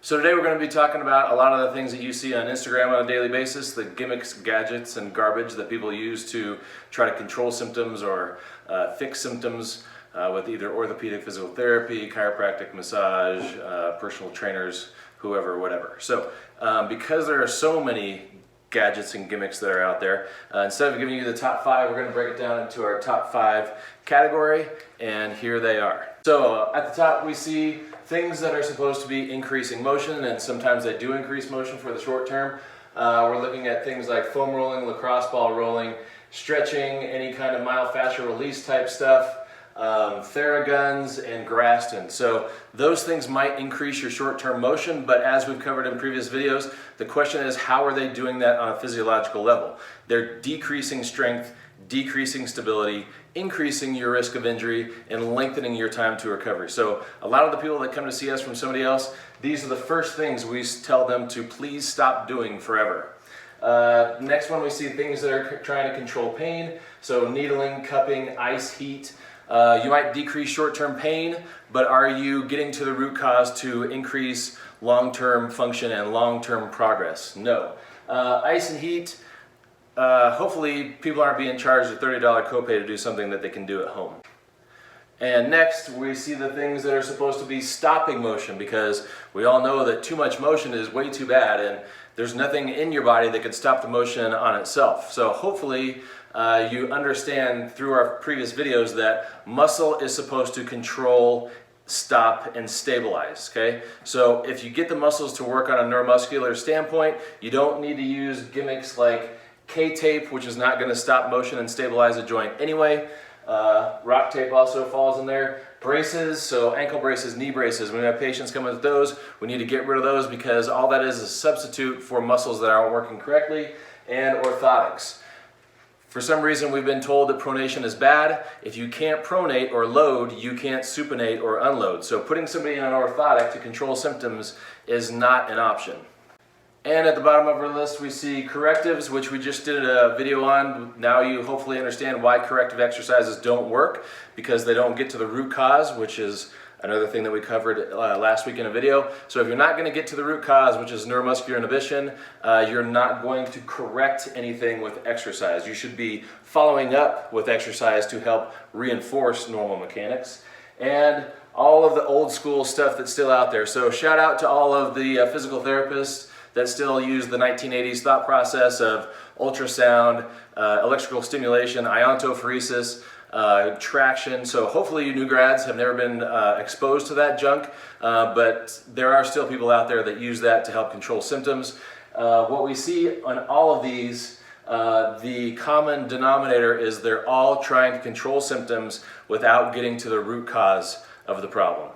So today we're going to be talking about a lot of the things that you see on Instagram on a daily basis, the gimmicks, gadgets, and garbage that people use to try to control symptoms or fix symptoms with either orthopedic physical therapy, chiropractic, massage, personal trainers, whoever, whatever. So because there are so many gadgets and gimmicks that are out there, instead of giving you the top 5, we're going to break it down into our top 5 category, and here they are. So at the top we see things that are supposed to be increasing motion, and sometimes they do increase motion for the short term. We're looking at things like foam rolling, lacrosse ball rolling, stretching, any kind of myofascial release type stuff, thera guns, and Graston. So those things might increase your short-term motion, but as we've covered in previous videos, the question is, how are they doing that on a physiological level? They're decreasing strength, decreasing stability, increasing your risk of injury, and lengthening your time to recovery. So a lot of the people that come to see us from somebody else, these are the first things we tell them to please stop doing forever. Next one, we see things that are trying to control pain. So needling, cupping, ice, heat. You might decrease short-term pain, but are you getting to the root cause to increase long-term function and long-term progress? No. Ice and heat, hopefully people aren't being charged a $30 copay to do something that they can do at home. And next, we see the things that are supposed to be stopping motion, because we all know that too much motion is way too bad, and there's nothing in your body that could stop the motion on itself. So hopefully you understand through our previous videos that muscle is supposed to control, stop, and stabilize, okay? So if you get the muscles to work on a neuromuscular standpoint, you don't need to use gimmicks like K-tape, which is not going to stop motion and stabilize a joint anyway. Rock tape also falls in there. Braces, so ankle braces, knee braces. When we have patients come with those, we need to get rid of those because all that is a substitute for muscles that aren't working correctly. And orthotics. For some reason, we've been told that pronation is bad. If you can't pronate or load, you can't supinate or unload. So putting somebody in an orthotic to control symptoms is not an option. And at the bottom of our list, we see correctives, which we just did a video on. Now you hopefully understand why corrective exercises don't work, because they don't get to the root cause, which is another thing that we covered last week in a video. So if you're not going to get to the root cause, which is neuromuscular inhibition, you're not going to correct anything with exercise. You should be following up with exercise to help reinforce normal mechanics. And all of the old school stuff that's still out there. So shout out to all of the physical therapists that still use the 1980s thought process of ultrasound, electrical stimulation, iontophoresis, traction. So hopefully you new grads have never been exposed to that junk, but there are still people out there that use that to help control symptoms. What we see on all of these, the common denominator is they're all trying to control symptoms without getting to the root cause of the problem.